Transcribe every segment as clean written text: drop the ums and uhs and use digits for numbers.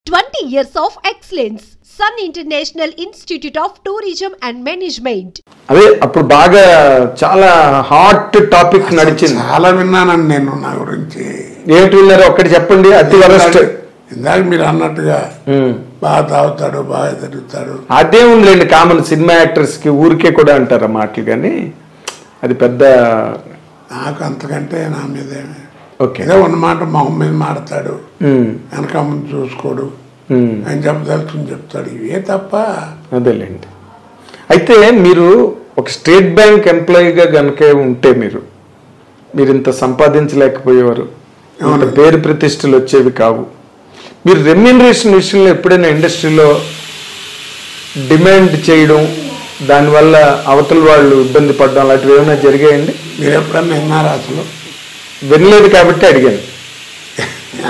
20 years of excellence. Sun International Institute of Tourism and Management. అదే అప్పుడు బాగా చాలా హాట్ టాపిక్ నడిచింది. చాలా విన్నానండి నేను నా గురించి. ఏమిటి విన్నారు ఒక్కటి చెప్పండి. అతి వరస్ట్ ఇందాక మీరు అన్నట్టుగా బాగా తాగుతాడు, బాగా తిరుగుతాడు. అదే ఉందిలేండి, కామన్ సినిమా యాక్టర్స్ కి ఊరికే కూడా అంటారు ఆ మాటలు, కానీ అది పెద్ద నాకు అంతకంటే నా మీద ఓకే ఏదో ఉన్నమాట మొహం మీద మాడతాడు, వెనక ముందు చూసుకోడు, ఆయన చెప్పదలుచుకుని చెప్తాడు, ఇవే తప్ప. అదేలేండి. అయితే మీరు ఒక స్టేట్ బ్యాంక్ ఎంప్లాయీగా కనుక ఉంటే మీరు ఇంత సంపాదించలేకపోయేవారు, పేరు ప్రతిష్టలు వచ్చేవి కావు. మీరు రెమ్యూనరేషన్ విషయంలో ఎప్పుడైనా ఇండస్ట్రీలో డిమాండ్ చేయడం, దానివల్ల అవతల వాళ్ళు ఇబ్బంది పడడం అలాంటివి ఏమైనా జరిగాయండి? మీరు ఎప్పుడన్నా విన్నారా? అసలు వినలేదు కాబట్టి అడిగాను.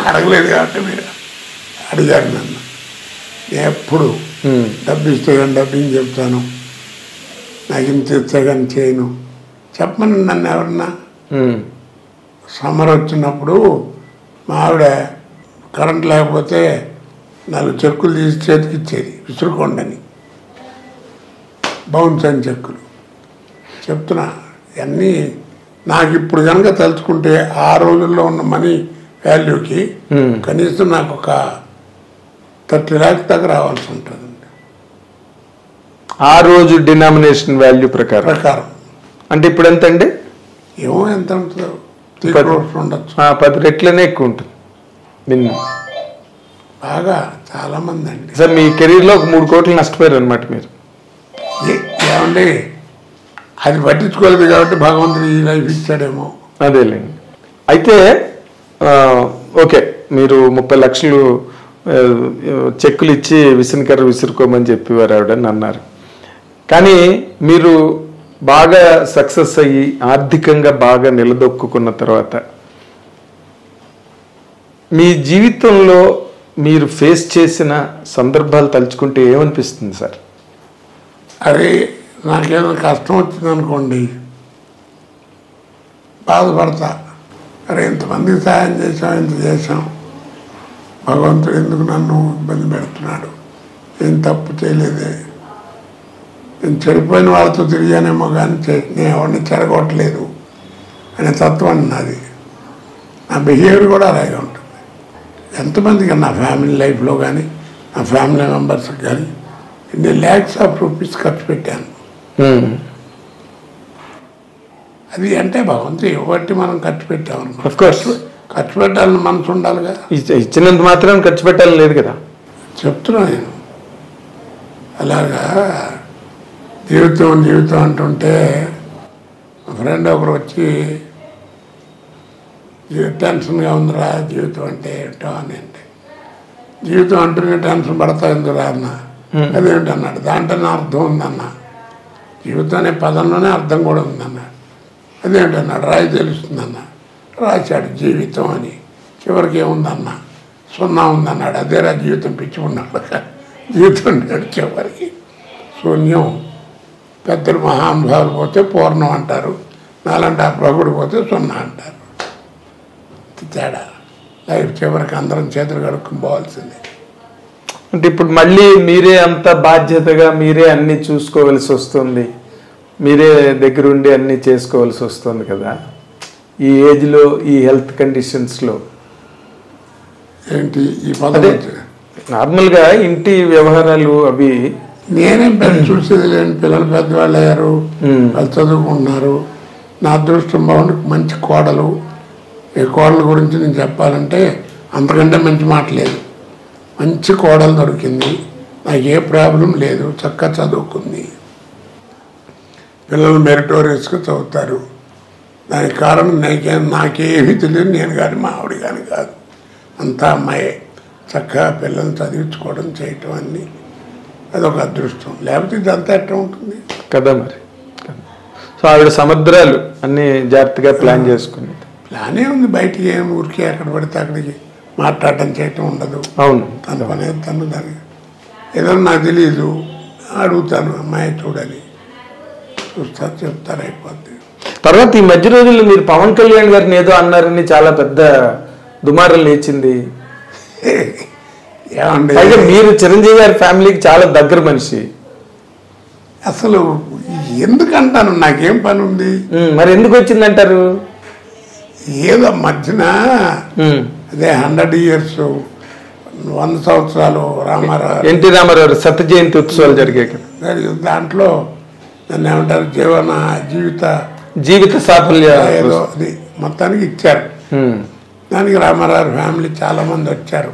అడగలేదు కాబట్టి మీరు అడిగారు నన్ను. ఎప్పుడు డబ్బు ఇస్తే కానీ డబ్బింగ్ చెప్తాను, నాకు ఇంత ఇస్తే కానీ చేయను చెప్పమని నన్ను ఎవరన్నా. సమ్మర్ వచ్చినప్పుడు మా ఆవిడ కరెంట్ లేకపోతే 4 చెక్కులు తీసి చేతికి ఇచ్చేది, విసురుకోండని, బౌన్స్ అని చెక్కులు. చెప్తున్నా ఇవన్నీ నాకు ఇప్పుడు కనుక తలుచుకుంటే ఆ రోజుల్లో ఉన్న మనీ వాల్యూకి కనీసం నాకు ఒక 30 lakhs దాకా రావాల్సి ఉంటుందండి ఆ రోజు డినామినేషన్ వాల్యూ ప్రకారం. అంటే ఇప్పుడు ఎంత అండి? ఏమో ఎంత ఉంటుందో, 3 crores ఉండొచ్చు. 10 రెట్లనే ఎక్కువ ఉంటుంది మినిమం. బాగా చాలా మంది అండి. సార్ మీ కెరీర్లో ఒక 3 కోట్లు నష్టపోయారు అనమాట మీరు. ఏమండి అది పట్టించుకోలేదు కాబట్టి భగవంతుడు ఈ లైఫ్ ఇచ్చాడేమో. అదేలేండి. అయితే ఓకే, మీరు 30 లక్షలు చెక్కులు ఇచ్చి విసనకర్ర విసురుకోమని చెప్పేవారు ఆవిడని అన్నారు. కానీ మీరు బాగా సక్సెస్ అయ్యి ఆర్థికంగా బాగా నిలదొక్కున్న తర్వాత మీ జీవితంలో మీరు ఫేస్ చేసిన సందర్భాలు తలుచుకుంటే ఏమనిపిస్తుంది సార్? అరే నాకేదైనా కష్టం వచ్చిందనుకోండి బాధపడతా. అరే ఇంతమందికి సహాయం చేసాం, ఇంత చేసాం, భగవంతుడు ఎందుకు నన్ను ఇబ్బంది పెడుతున్నాడు, ఏం తప్పు చేయలేదే, నేను చెడిపోయిన వాళ్ళతో తిరిగానేమో కానీ నేను ఎవరిని చెడగొట్టలేదు అనే తత్వం నాది. నా బిహేవియర్ కూడా అలాగే ఉంటుంది. ఎంతమందికి నా ఫ్యామిలీ లైఫ్లో కానీ నా ఫ్యామిలీ మెంబర్స్కి కానీ ఇన్ని lakhs of rupees ఖర్చు పెట్టాను. అది అంటే భగవంతుడు ఇవ్వబట్టి మనం ఖర్చు పెట్టామనుకో, ఖర్చు పెట్టాలని మనసు ఉండాలిగా. ఇచ్చినంత మాత్రం ఖర్చు పెట్టాలని లేదు కదా. చెప్తున్నా నేను అలాగా. జీవితం అంటుంటే మా ఫ్రెండ్ ఒకరు వచ్చి టెన్షన్గా ఉందిరా జీవితం అంటే ఏమిటో అని. అంటే జీవితం అంటూనే టెన్షన్ పడతా ఎందుకురా అన్న. అదేంటన్నాడు, దాంట్లోనే అర్థం ఉందన్న, జీవితం అనే పదంలోనే అర్థం కూడా ఉందన్నాడు. అదేంటన్నాడు, రాయి తెలుస్తుందన్న. రాశాడు జీవితం అని, చివరికి ఏముందన్న, 0 ఉందన్నాడు. అదేరా జీవితం, పిచ్చి ఉన్నాడు జీవితం నాడు చివరికి శూన్యం. పెద్దలు మహానుభావులు పోతే పూర్ణం అంటారు, నాలంటే ఆ ప్రభుడు పోతే 0 అంటారు. తేడా లైఫ్ చివరికి అందరం చేతులు కడుక్కుని పోవాల్సిందే. అంటే ఇప్పుడు మళ్ళీ మీరే అంత బాధ్యతగా మీరే అన్ని చూసుకోవలసి వస్తుంది, మీరే దగ్గరుండి అన్ని చేసుకోవాల్సి వస్తుంది కదా ఈ ఏజ్లో, ఈ హెల్త్ కండిషన్స్లో. ఏంటి ఈ పదవి నార్మల్గా ఇంటి వ్యవహారాలు అవి నేనేం పెద్ద చూసేది లేని, పిల్లలు పెద్దవాళ్ళు అయ్యారు, వాళ్ళు చదువుకుంటున్నారు. నా అదృష్టం బాగుండి మంచి కోడలు. ఈ కోడల గురించి నేను చెప్పాలంటే అంతకంటే మంచి మాట లేదు. మంచి కోడలు దొరికింది, నాకు ఏ ప్రాబ్లం లేదు, చక్కగా చదువుకుంది, పిల్లలు మెరిటోరియస్గా చదువుతారు. దానికి కారణం నాకేమీ తెలియదు, నేను కానీ మా ఆవిడ కానీ కాదు, అంతా అమ్మాయే. చక్కగా పిల్లల్ని చదివించుకోవడం చేయటం అన్నీ అదొక అదృష్టం. లేకపోతే ఇదంతా ఎట్లా ఉంటుంది కదా మరి. సో ఆవిడ సముద్రాలు అన్నీ జాగ్రత్తగా ప్లాన్ చేసుకుని ప్లానే ఉంది. బయటికి ఏం ఊరికి ఎక్కడ పడితే అక్కడికి మాట్లాడటం చేయటం ఉండదు. అవును, తన పని తను దాన్ని ఏదన్నా నాకు తెలియదు అడుగుతాను, అమ్మాయి చూడని చూస్తారు, చెప్తారు, అయిపోద్ది. తర్వాత ఈ మధ్య రోజుల్లో మీరు పవన్ కళ్యాణ్ గారిని ఏదో అన్నారని చాలా పెద్ద దుమారం లేచింది. ఏమండి పైగా మీరు చిరంజీవి గారి ఫ్యామిలీకి చాలా దగ్గర మనిషి. అసలు ఎందుకంటాను, నాకేం పని ఉంది? మరి ఎందుకు వచ్చిందంటారు? ఏదో మధ్యన అదే 100 years 100 సంవత్సరాలు రామారావు ఎన్టీ రామారావు శత జయంతి ఉత్సవాలు జరిగాయి. దాంట్లో దాన్ని ఏమంటారు, జీవిత సాఫల్య ఏదో అది మొత్తానికి ఇచ్చారు. దానికి రామారావు ఫ్యామిలీ చాలా మంది వచ్చారు.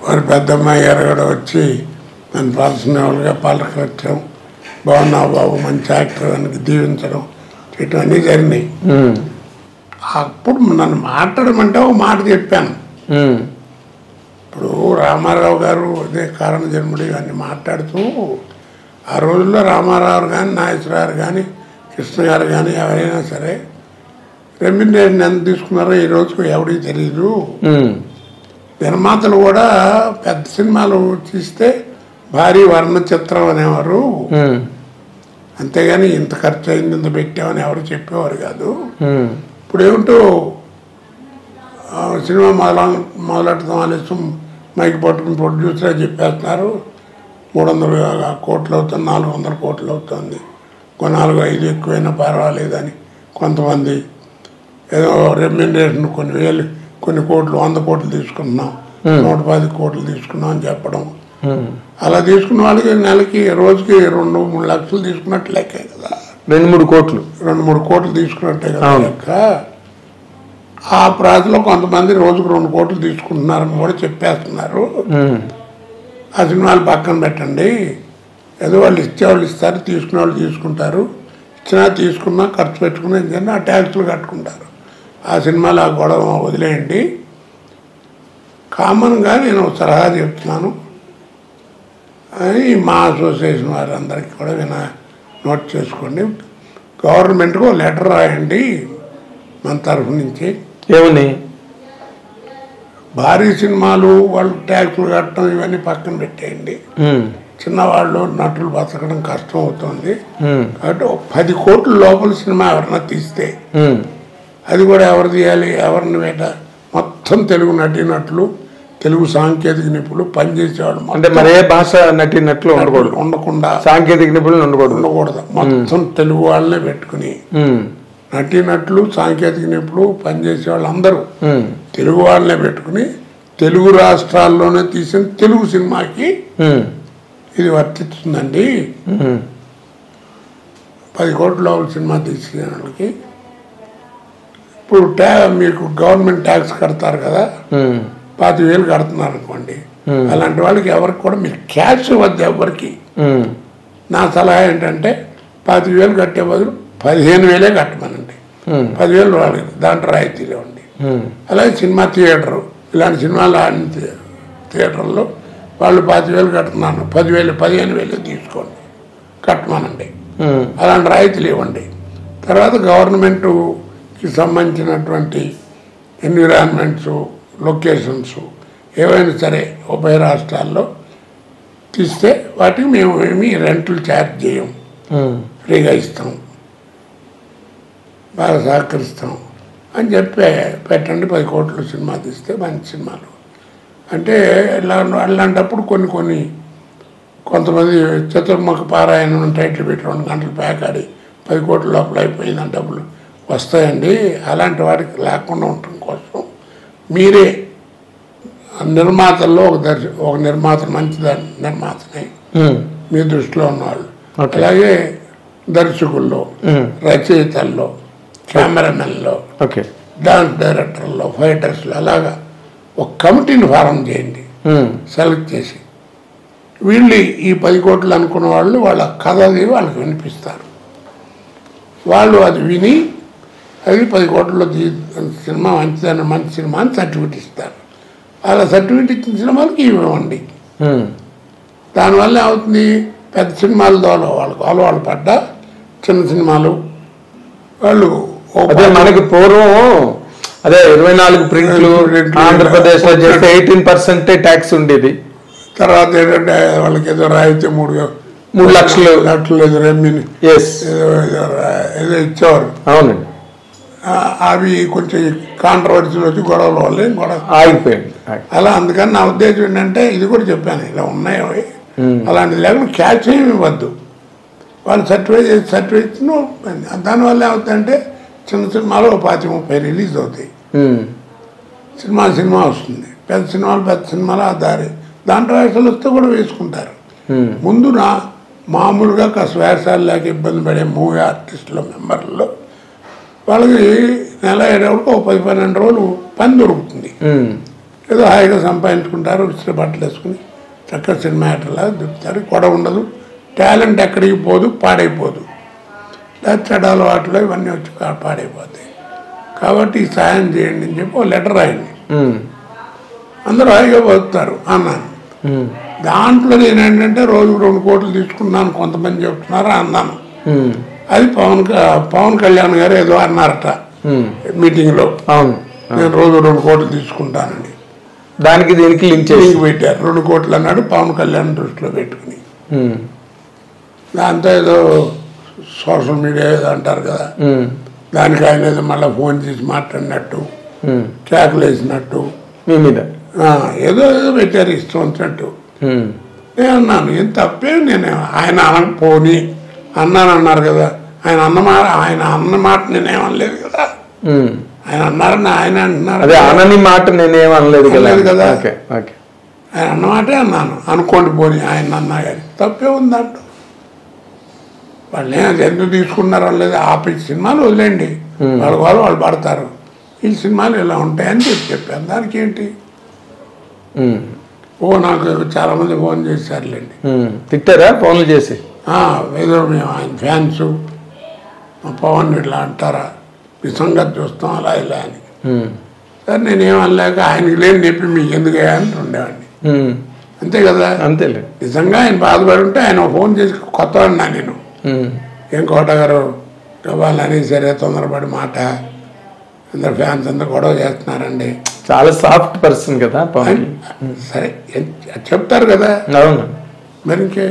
వారి పెద్దమ్మాయి గారు కూడా వచ్చి నన్ను పర్సనల్గా పలకరించడం, బాగున్నావు బాబు, మంచి యాక్టర్ అని దీవించడం, చేయటం అన్నీ జరిగినాయి. అప్పుడు నన్ను మాట్లాడమంటే ఒక మాట చెప్పాను. ఇప్పుడు రామారావు గారు అదే కారణ జన్ముడు ఇవన్నీ మాట్లాడుతూ ఆ రోజుల్లో రామారావు కానీ నాగేశ్వరరావు కానీ కృష్ణ గారు కానీ ఎవరైనా సరే రెమ్యునరేషన్ ఎంత తీసుకున్నారో ఈ రోజుకు ఎవరికి తెలియదు. నిర్మాతలు కూడా పెద్ద సినిమాలు తీస్తే భారీ వర్ణ చిత్రం అనేవారు, అంతేగాని ఇంత ఖర్చు అయింది ఇంత పెట్టామని ఎవరు చెప్పేవారు కాదు. ఇప్పుడు ఏమిటో సినిమా మొదలెట్టడం ఆలస్యం మైకి పట్టుకుని ప్రొడ్యూసర్ చెప్పేస్తున్నారు 300 కోట్లు అవుతుంది, 400 కోట్లు అవుతుంది, 4-5 ఎక్కువైనా పర్వాలేదని కొంతమంది ఏదో రెమ్యునరేషన్ కొన్ని కోట్లు 100 కోట్లు తీసుకుంటున్నాం, 110 కోట్లు తీసుకున్నాం అని చెప్పడం. అలా తీసుకున్న వాళ్ళకి నెలకి రోజుకి 2-3 లక్షలు తీసుకున్నట్టు లెక్కే కదా. 2-3 కోట్లు తీసుకున్నట్టే కదా లెక్క. ఆ ప్రాంతంలో కొంతమంది రోజుకు 2 కోట్లు తీసుకుంటున్నారని కూడా చెప్పేస్తున్నారు. ఆ సినిమాలు పక్కన పెట్టండి, ఏదో వాళ్ళు ఇచ్చేవాళ్ళు ఇస్తారు, తీసుకునే వాళ్ళు తీసుకుంటారు, ఇచ్చినా తీసుకున్నా ఖర్చు పెట్టుకున్నా ఏంటంటే ఆ ట్యాక్సులు కట్టుకుంటారు. ఆ సినిమాలు ఆ గొడవ వదిలేయండి. కామన్గా నేను సలహా చెప్తున్నాను అని మా అసోసియేషన్ వారందరికీ కూడా నోట్ చేసుకోండి. గవర్నమెంట్కు లెటర్ రాయండి మన తరఫు నుంచి. ఏమని? భారీ సినిమాలు వాళ్ళు ట్యాక్సులు కట్టడం ఇవన్నీ పక్కన పెట్టేయండి. చిన్నవాళ్ళు నటులు బతకడం కష్టం అవుతుంది కాబట్టి 10 కోట్ల లోపల సినిమా ఎవరన్నా తీస్తే అది కూడా ఎవరు తీయాలి, ఎవరిని మొత్తం తెలుగు నటీనటులు, తెలుగు సాంకేతిక నిపుణులు పనిచేసేవాళ్ళు. అంటే మరే భాష నటీనట్లు ఉండకుండా సాంకేతిక నిపుణులు ఉండకూడదు, మొత్తం తెలుగు వాళ్ళనే పెట్టుకుని నటీనటులు సాంకేతిక నిపుణులు పనిచేసే వాళ్ళు అందరూ తెలుగు వాళ్ళనే పెట్టుకుని తెలుగు రాష్ట్రాల్లోనే తీసిన తెలుగు సినిమాకి ఇది వర్తిస్తుందండి. 10 కోట్ల లోపల సినిమా తీసిన వాళ్ళకి ఇప్పుడు మీకు గవర్నమెంట్ ట్యాక్స్ కడతారు కదా, 25,000 కడుతున్నారు అనుకోండి, అలాంటి వాళ్ళకి ఎవరికి కూడా మీరు క్యాష్ ఇవ్వద్దు ఎవరికి. నా సలహా ఏంటంటే 25,000 కట్టే బదులు 15,000 కట్టమనండి. 10,000 వాళ్ళకి దాంట్లో రాయితీలు ఇవ్వండి. అలాగే సినిమా థియేటరు, ఇలాంటి సినిమాలు ఆడిన థియేటర్లో వాళ్ళు 25,000 కడుతున్నాను, 10,000 15,000 తీసుకోండి కట్టమనండి. అలాంటి రాయితీలు ఇవ్వండి. తర్వాత గవర్నమెంట్కి సంబంధించినటువంటి ఎన్విరాన్మెంట్స్, లొకేషన్స్ ఏవైనా సరే ఉభయ రాష్ట్రాల్లో తీస్తే వాటికి మేము ఏమి రెంట్లు ఛార్జ్ చేయం, ఫ్రీగా ఇస్తాం, బాగా సహకరిస్తాం అని చెప్పి పెట్టండి. 10 కోట్లు సినిమా తీస్తే మంచి సినిమాలు అంటే అలాంటప్పుడు కొంతమంది చతుర్ముఖ పారాయణం టైటిల్ పెట్టి 2 గంటలు ప్యాకాడి 10 కోట్ల లోపల అయిపోయిందని డబ్బులు వస్తాయండి. అలాంటి వారికి లేకుండా ఉండటం కోసం మీరే నిర్మాతల్లో ఒక నిర్మాత మంచి నిర్మాతని మీ దృష్టిలో ఉన్నవాళ్ళు, అలాగే దర్శకుల్లో, రచయితల్లో, కెమెరామెన్లో, డాన్స్ డైరెక్టర్లో, ఫైటర్స్లో అలాగా ఒక కమిటీని ఫారం చేయండి సెలెక్ట్ చేసి. వీళ్ళు ఈ 10 కోట్లు అనుకున్న వాళ్ళు వాళ్ళ కథని వాళ్ళకి వినిపిస్తారు. వాళ్ళు అది విని అది 10 కోట్లలో సినిమా మంచి సినిమా అని సర్టిఫికెట్ ఇస్తారు. అలా సర్టిఫికెట్ ఇచ్చిన సినిమాలకి ఇవ్వండి. దానివల్ల ఏమవుతుంది, పెద్ద సినిమాల ద్వారా వాళ్ళు పడ్డా చిన్న సినిమాలు వాళ్ళు అదే మనకి పూర్వం అదే 24 ప్రింట్లు ఆంధ్రప్రదేశ్ లో చేస్తే 18% ట్యాక్స్ ఉండేది. తర్వాత ఏంటంటే వాళ్ళకి ఏదో రాయితీ 3 లక్షలు ఏదో రెమ్యూని ఏదో ఇచ్చేవారు. అవునండి. అవి కొంచెం కాంట్రవర్సీలు వచ్చి గొడవల వల్ల గొడవ ఆగిపోయింది. అలా అందుకని నా ఉద్దేశం ఏంటంటే ఇది కూడా చెప్పాను, ఇలా ఉన్నాయి అవి అలాంటిది లేకుండా క్యాచ్ ఏమి ఇవ్వద్దు. వాళ్ళు సర్టిఫై ఇచ్చిన దానివల్ల ఏమవుతుందంటే చిన్న సినిమాలు 25-30 రిలీజ్ అవుతాయి. సినిమా వస్తుంది, పెద్ద సినిమాలు ఆ దారి దాంట్లో వేషాలు వస్తే కూడా వేసుకుంటారు. ముందున మామూలుగా కాస్త వేషాలు లేక ఇబ్బంది పడే మూవీ ఆర్టిస్టుల మెంబర్లలో వాళ్ళకి నెల అయ్యేటప్పుడు 10-12 రోజులు పని దొరుకుతుంది. ఏదో హాయిగా సంపాదించుకుంటారు, విసిరి బట్టలు వేసుకుని చక్కగా సినిమా యాక్టర్లా దిగుతారు. గొడవ ఉండదు, టాలెంట్ ఎక్కడికి పోదు, పాడైపోదు. చెడ్డ అలవాట్లు ఇవన్నీ వచ్చి పాడైపోతాయి. కాబట్టి ఈ సాయం చేయండి అని చెప్పి లెటర్ రాయండి, అందరూ హాయిగా బతుకుతారు అన్నాను. దాంట్లో నేనేంటంటే రోజుకు 2 కోట్లు తీసుకున్నాను కొంతమంది చెప్తున్నారు అన్నాను. అది పవన్ కళ్యాణ్ గారు ఏదో అన్నారట మీటింగ్లో, నేను రోజు 2 కోట్లు తీసుకుంటానండి. దానికి దీనికి లింక్ పెట్టారు. 2 కోట్లు అన్నాడు పవన్ కళ్యాణ్ దృష్టిలో పెట్టుకుని. దాంతో ఏదో సోషల్ మీడియా ఏదో అంటారు కదా, దానికి ఆయన ఏదో మళ్ళీ ఫోన్ చేసి మాట్లాడినట్టు, కేకలు వేసినట్టు మీ మీద ఏదో పెట్టారు ఇష్టం వచ్చినట్టు. నేను అన్నాను, ఏం తప్పే, నేను ఆయన అనకపోని అన్నారు కదా, ఆయన అన్న మాట నేనేమనలేదు కదా, ఆయన అన్నారని ఆయన అంటున్నారు, అదే అనని మాట నేనేమనలేదు కదా, ఆయన అన్నమాటే అన్నాను. అనుకోండి పోని ఆయన అన్నా కానీ తప్పే ఉందంటూ వాళ్ళు ఎందుకు తీసుకున్నారో లేదు. ఆపి సినిమాలు వదిలేండి, వాళ్ళు పడతారు, ఈ సినిమాలు ఇలా ఉంటాయని చెప్పాను. దానికి ఏంటి, నాకు చాలా మంది ఫోన్ చేశారులేండి. తిట్టారా ఫోన్లు చేసి? ఏదో మేము ఆయన ఫ్యాన్స్, మా పవన్ ఇట్లా అంటారా, మీ సంగతి చూస్తాం అలా ఇలా అని. సరే నేనేమనలేక ఆయనకి లేని చెప్పి మీకు ఎందుకు అని ఉండేవాడిని. అంతే కదా, అంతేలే. నిజంగా ఆయన బాధపడి ఉంటే ఆయన ఫోన్ చేసి కొత్త అన్నా నేను, ఏం కోట గారు వాళ్ళని సరే తొందరపడి మాట, అందరు ఫ్యాన్స్ అంతా గొడవ చేస్తున్నారండి. చాలా సాఫ్ట్ పర్సన్ కదా సరే చెప్తారు కదా, అవును. మరి ఇంకే